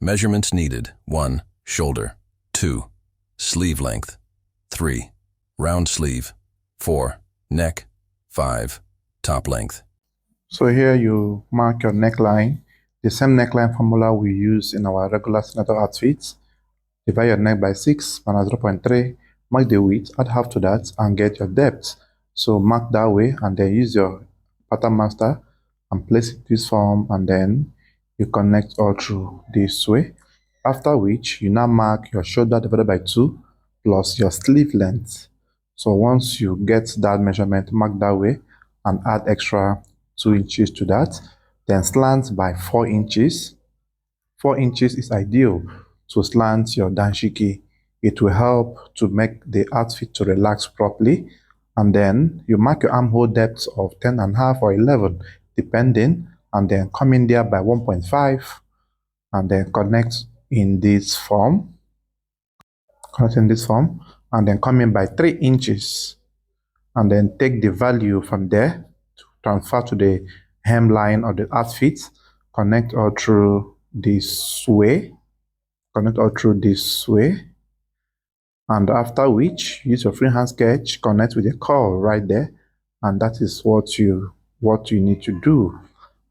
Measurements needed: 1. Shoulder. 2. Sleeve length. 3. Round sleeve. 4. Neck. 5. Top length. So here you mark your neckline, the same neckline formula we use in our regular senator outfits. Divide your neck by 6 minus 0.3, mark the width, add half to that, and get your depth. So mark that way, and then use your pattern master and place it this form, and then you connect all through this way. After which, you now mark your shoulder divided by 2 plus your sleeve length. So once you get that measurement, mark that way and add extra 2 inches to that. Then slant by 4 inches. 4 inches is ideal to slant your danshiki. It will help to make the outfit to relax properly. And then you mark your armhole depth of 10.5 or 11, depending, and then come in there by 1.5 and then connect in this form. Connect in this form and then come in by 3 inches and then take the value from there to transfer to the hemline of the outfit. Connect all through this way. Connect all through this way. And after which, use your freehand sketch, connect with the curl right there. And that is what you need to do.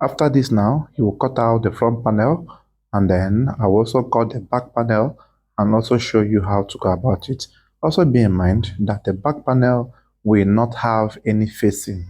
After this now, you will cut out the front panel, and then I will also cut the back panel and also show you how to go about it. Also bear in mind that the back panel will not have any facing.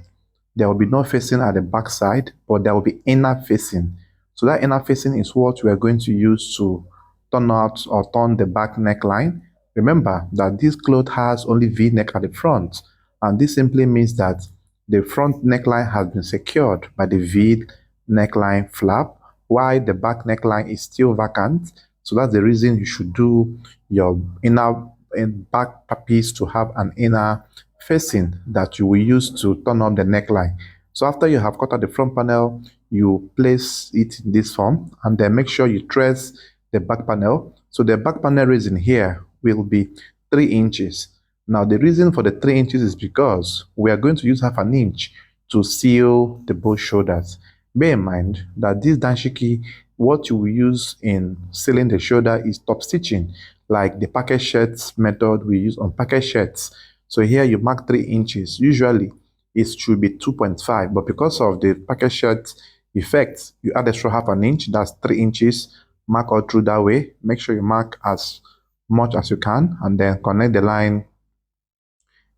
There will be no facing at the back side, but there will be inner facing. So that inner facing is what we are going to use to turn out or turn the back neckline. Remember that this cloth has only V-neck at the front, and this simply means that the front neckline has been secured by the V neckline flap, while the back neckline is still vacant. So that's the reason you should do your inner and back piece to have an inner facing that you will use to turn up the neckline. So after you have cut out the front panel, you place it in this form and then make sure you trace the back panel. So the back panel raising here will be 3 inches. Now the reason for the 3 inches is because we are going to use half an inch to seal the both shoulders. Bear in mind that this danshiki, what you will use in sealing the shoulder is top stitching, like the packet shirts method we use on packet shirts. So here you mark 3 inches. Usually it should be 2.5, but because of the packet shirt effect, you add extra half an inch, that's 3 inches. Mark all through that way. Make sure you mark as much as you can, and then connect the line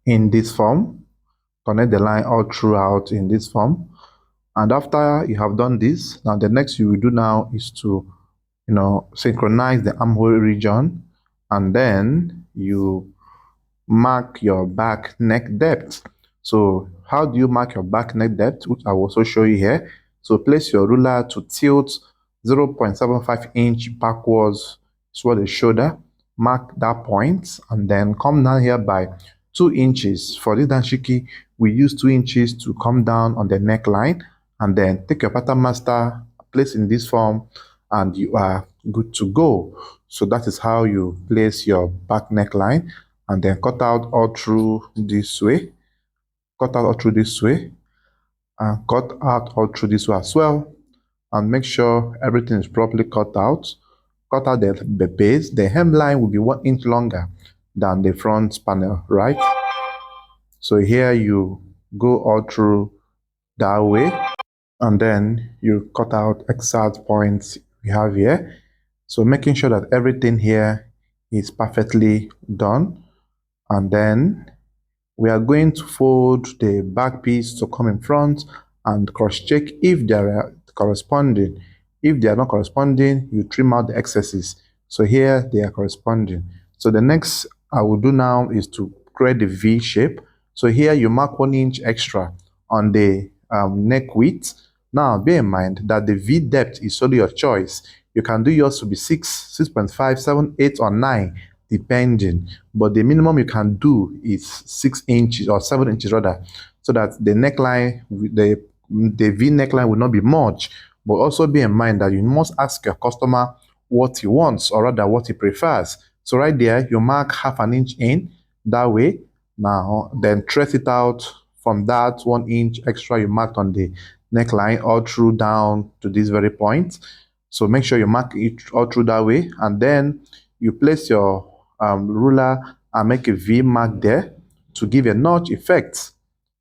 in this form. Connect the line all throughout in this form. And after you have done this, now the next you will do now is to, synchronize the armhole region, and then you mark your back neck depth. So how do you mark your back neck depth, which I will also show you here? So place your ruler to tilt 0.75 inch backwards toward the shoulder. Mark that point and then come down here by 2 inches. For this danshiki, we use 2 inches to come down on the neckline, and then take your pattern master, place in this form, and you are good to go. So that is how you place your back neckline, and then cut out all through this way. Cut out all through this way, and cut out all through this way as well, and make sure everything is properly cut out. Cut out the base. The hemline will be 1 inch longer than the front panel, right? So here you go all through that way, and then you cut out exact points we have here. So making sure that everything here is perfectly done, and then we are going to fold the back piece to come in front and cross check if they are corresponding. If they are not corresponding, you trim out the excesses. So here they are corresponding. So the next I will do now is to create the V shape. So here you mark 1 inch extra on the neck width. Now bear in mind that the V depth is solely your choice. You can do yours to be 6, 6.5, 7, 8, or 9, depending. But the minimum you can do is 6 inches or 7 inches rather, so that the neckline, the V neckline will not be much. But also bear in mind that you must ask your customer what he wants, or rather what he prefers. So right there, you mark half an inch in that way. Now, then trace it out from that 1 inch extra you marked on the neckline all through down to this very point. So make sure you mark it all through that way, and then you place your ruler and make a V mark there to give a notch effect.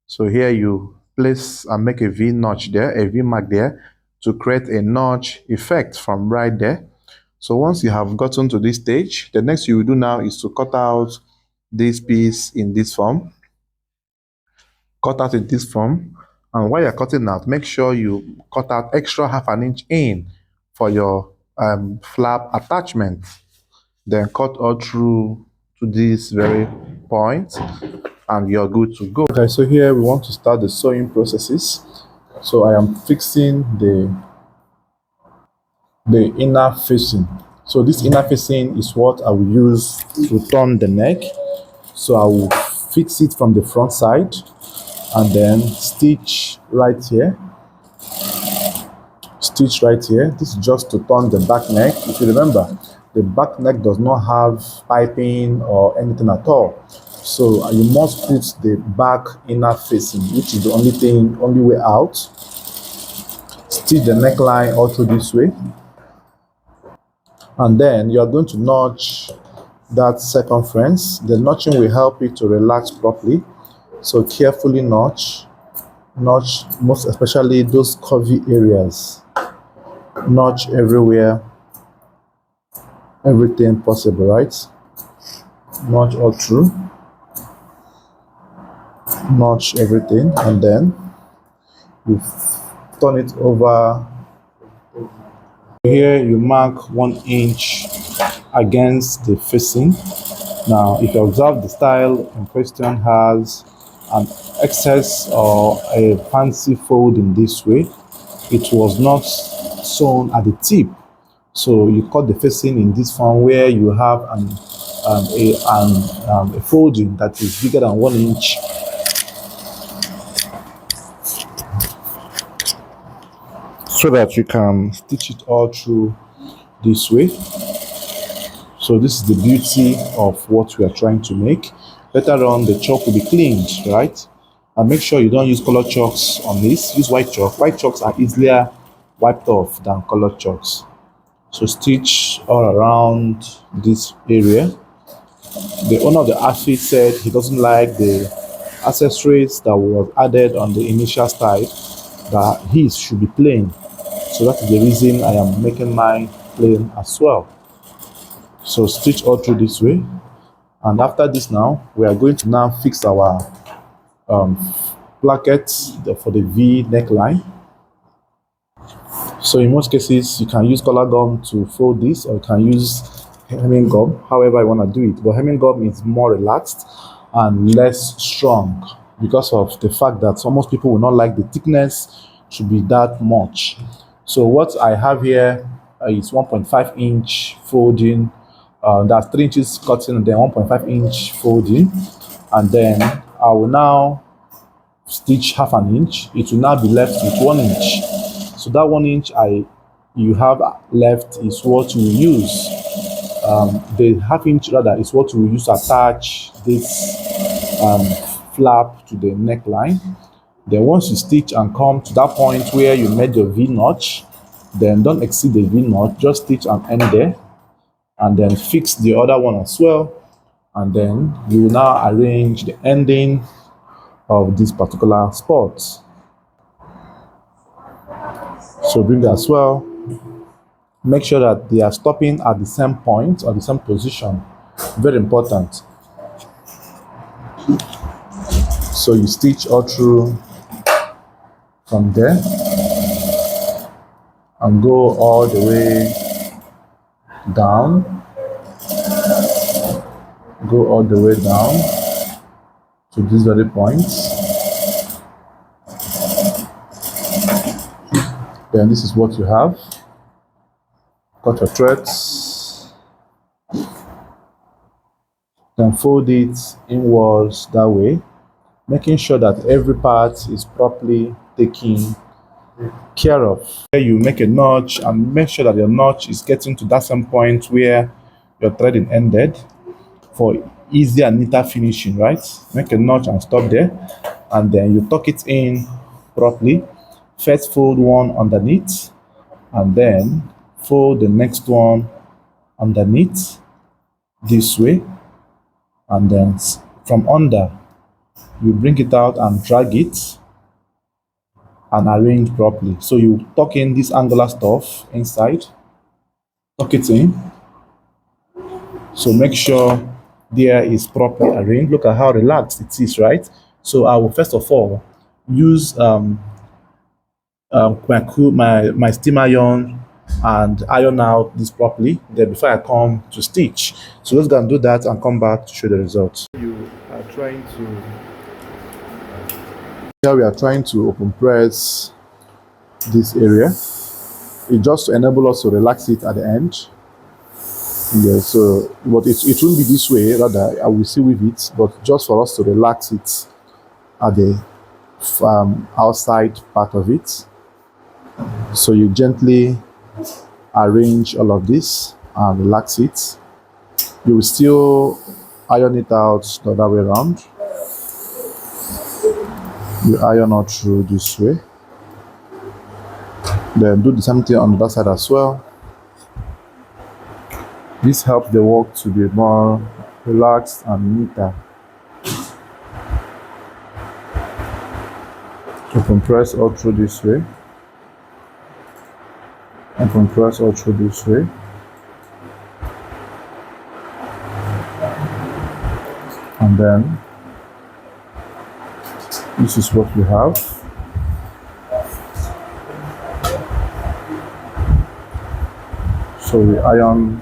So here you place and make a V notch there, a V mark there, to create a notch effect from right there. So once you have gotten to this stage, the next you will do now is to cut out this piece in this form. Cut out in this form, and while you're cutting out, make sure you cut out extra ½ an inch in for your flap attachment. Then cut all through to this very point, and you're good to go. Okay, so here we want to start the sewing processes. So I am fixing the inner facing. So this inner facing is what I will use to turn the neck. So I will fix it from the front side and then stitch right here. Stitch right here. This is just to turn the back neck. If you remember, the back neck does not have piping or anything at all. So you must put the back inner facing, which is the only way out. Stitch the neckline also this way. And then you are going to notch that circumference. The notching will help you to relax properly. So carefully notch, most especially those curvy areas. Notch everywhere, everything possible, right? Notch all through. Notch everything, and then you turn it over. Here you mark 1 inch against the facing. Now, if you observe, the style in question has an excess or a fancy fold in this way. It was not sewn at the tip, so you cut the facing in this form where you have a folding that is bigger than 1 inch. So that you can stitch it all through this way. So this is the beauty of what we are trying to make. Later on, the chalk will be cleaned, right? And make sure you don't use color chalks on this. Use white chalk. White chalks are easier wiped off than colored chalks. So stitch all around this area. The owner of the outfit said he doesn't like the accessories that were added on the initial style, that his should be plain. So that is the reason I am making mine plain as well. So stitch all through this way. And after this now, we are going to now fix our plackets for the V neckline. So in most cases, you can use color gum to fold this, or you can use hemming gum, however I want to do it. But hemming gum is more relaxed and less strong because of the fact that most people will not like the thickness to be that much. So what I have here is 1.5 inch folding. That's 3 inches cutting and then 1.5 inch folding. And then I will now stitch ½ an inch. It will now be left with 1 inch. So that 1 inch you have left is what you will use. The ½ inch rather is what you will use to attach this flap to the neckline. Then once you stitch and come to that point where you made your V notch, then don't exceed the V notch, just stitch and end there, and then fix the other one as well. And then you will now arrange the ending of this particular spot. So bring that as well. Make sure that they are stopping at the same point or the same position. Very important. So you stitch all through from there and go all the way down. Go all the way down to these very points. Then this is what you have. Cut your threads. Then fold it inwards that way, making sure that every part is properly taken care of. Here you make a notch and make sure that your notch is getting to that same point where your threading ended for easier and neater finishing, right? Make a notch and stop there, and then you tuck it in properly. First fold one underneath and then fold the next one underneath this way, and then from under you bring it out and drag it and arrange properly. So you tuck in this angular stuff inside, tuck it in. So make sure there is properly arranged. Look at how relaxed it is, right? So I will first of all use my steam iron and iron out this properly. Then before I come to stitch, so let's go and do that and come back to show the results. You are trying to. Here we are trying to open press this area. It just to enable us to relax it at the end. Yeah, so but it won't be this way, rather I will still with it, but just for us to relax it at the outside part of it. So you gently arrange all of this and relax it. You will still iron it out the other way around. You iron out through this way. Then do the same thing on the other side as well. This helps the work to be more relaxed and neater. So compress all through this way. And compress all through this way. And then this is what we have. So we iron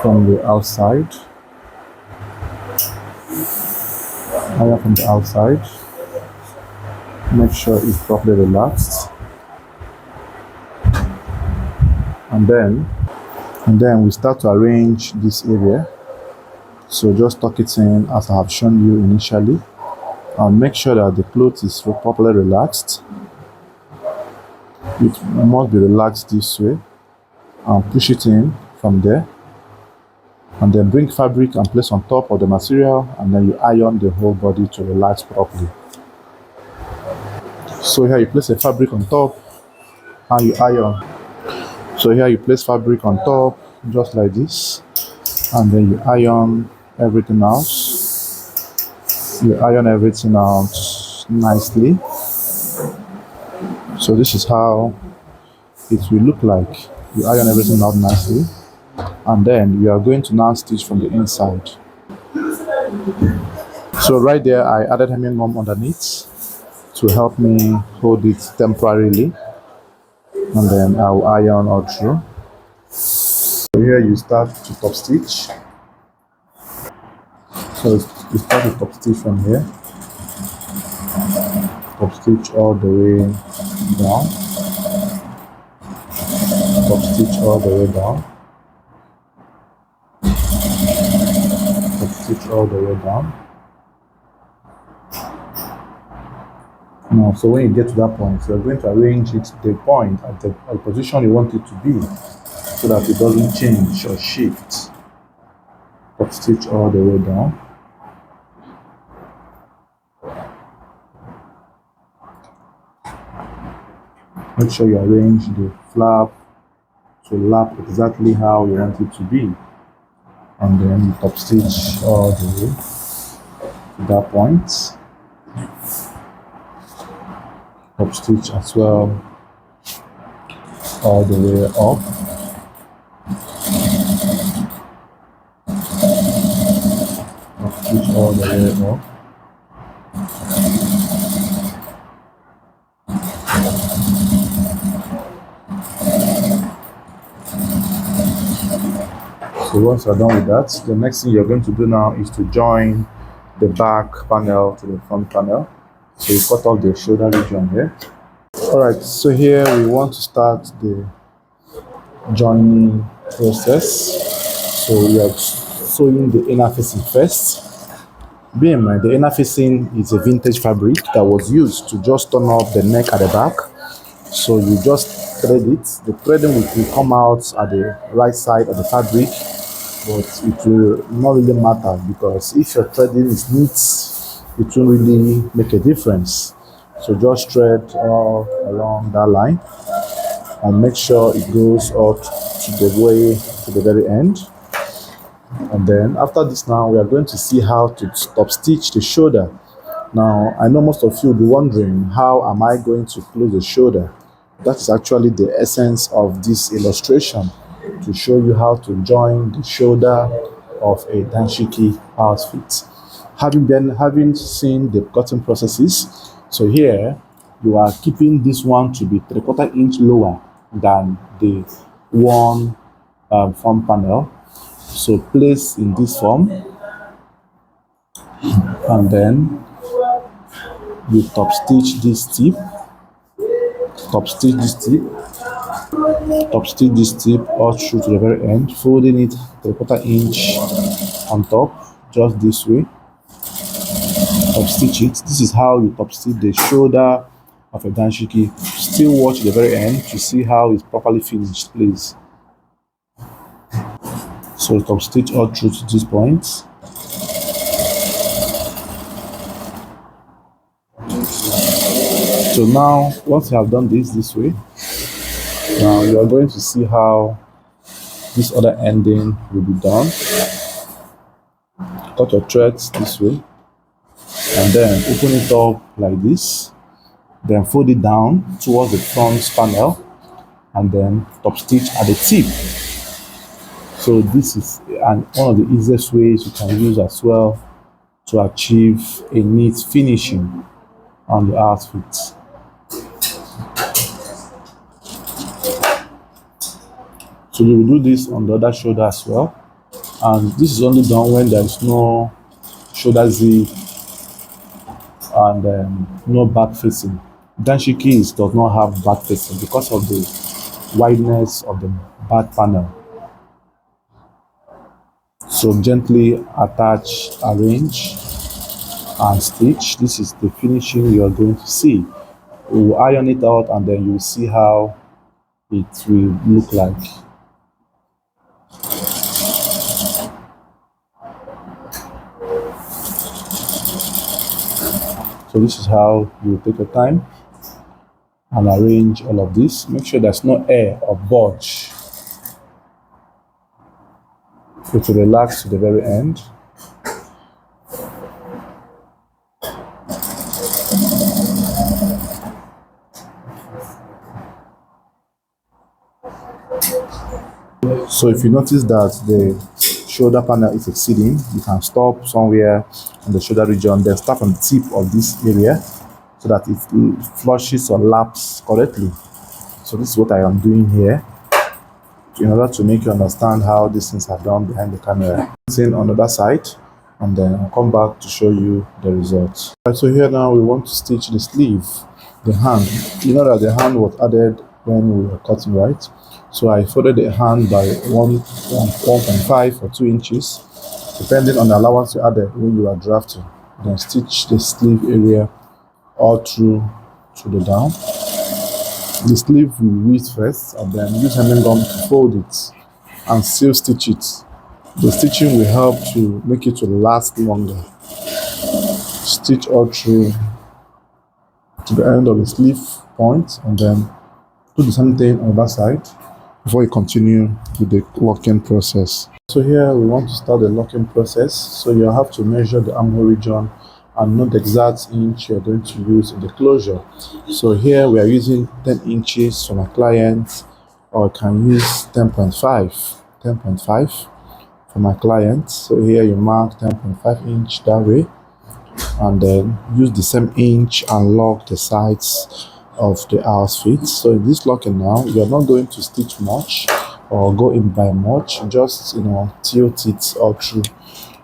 from the outside. Iron from the outside. Make sure it's properly relaxed. And then we start to arrange this area. So just tuck it in as I have shown you initially, and make sure that the cloth is properly relaxed. It must be relaxed this way, and push it in from there, and then bring fabric and place on top of the material, and then you iron the whole body to relax properly. So here you place a fabric on top and you iron. So here you place fabric on top just like this, and then you iron everything out. You iron everything out nicely. So this is how it will look like. You iron everything out nicely, and then you are going to now stitch from the inside. So right there I added hemming gum underneath to help me hold it temporarily, and then I'll iron all through. So here you start to top stitch. So you start to top stitch from here. Top stitch all the way down. Top stitch all the way down. Top stitch all the way down. Now, so when you get to that point, you're going to arrange it the point at the position you want it to be, so that it doesn't change or shift. Top stitch all the way down. Make sure you arrange the flap to lap exactly how you want it to be, and then you top stitch all the way to that point. Top stitch as well all the way up. Top stitch all the way up. So once you're done with that, the next thing you're going to do now is to join the back panel to the front panel. So you cut off the shoulder region here. Alright, so here we want to start the joining process. So we are sewing the inner facing first. Bear in mind, the inner facing is a vintage fabric that was used to just turn up the neck at the back. So you just thread it. The threading will come out at the right side of the fabric, but it will not really matter, because if your threading is neat, it won't really make a difference. So just thread all along that line. and make sure it goes out to the way to the very end. And then after this, now we are going to see how to top stitch the shoulder. Now I know most of you will be wondering, how am I going to close the shoulder? That is actually the essence of this illustration, to show you how to join the shoulder of a Danshiki outfit. Having seen the cutting processes, so here you are keeping this one to be 3/4 inch lower than the one front panel. So place in this form, and then you top stitch this tip, top stitch this tip, top stitch this tip all through to the very end, folding it 3/4 inch on top, just this way. Top stitch it. This is how you top stitch the shoulder of a Danshiki. Still watch the very end to see how it's properly finished, please. So top stitch all through to this point. So now, once you have done this way, now you are going to see how this other ending will be done. Cut your threads this way, and then open it up like this. Then fold it down towards the front panel, and then top stitch at the tip. So this is one of the easiest ways you can use as well to achieve a neat finishing on the outfit. So you will do this on the other shoulder as well, and this is only done when there is no shoulder zip and no back facing. Danshiki does not have back facing because of the wideness of the back panel. So gently attach, arrange, and stitch. This is the finishing you are going to see. We will iron it out, and then you will see how it will look like. So this is how you take your time and arrange all of this. Make sure there's no air or bulge. Go to relax to the very end. So if you notice that the shoulder panel is exceeding, you can stop somewhere on the shoulder region, then start on the tip of this area so that it flushes or laps correctly. So this is what I am doing here, in order to make you understand how these things are done behind the camera. Same on the other side, and then I'll come back to show you the results. Right, so here now we want to stitch the sleeve, the hand. You know that the hand was added when we were cutting, right? So I folded the hand by 1.5 or 2 inches, depending on the allowance you added when you are drafting. Then stitch the sleeve area all through to the down. The sleeve will weave first, and then use hemming gum to fold it and seal stitch it. The stitching will help to make it to last longer. Stitch all through to the end of the sleeve point, and then do the same thing on that side before you continue with the locking process. So here we want to start the locking process. So you have to measure the armhole region and know the exact inch you're going to use in the closure. So here we are using 10 inches for my client, or I can use 10.5 for my client. So here you mark 10.5 inch that way, and then use the same inch and lock the sides of the outfit. So in this locking now, you're not going to stitch much or go in by much, just tilt it all through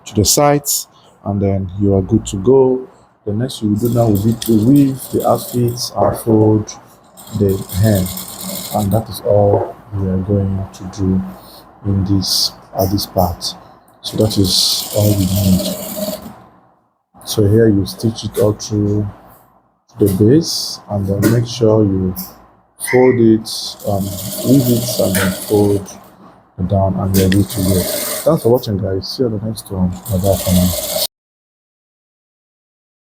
to the sides, and then you are good to go. The next you will do now will be to weave the outfit and fold the hem, and that is all we are going to do in this part. So that is all we need. So here you stitch it all through the base, and then make sure you fold it, weave it, and then fold it down, and you're ready to go. Thanks for watching, guys. See you on the next one. Bye bye for now.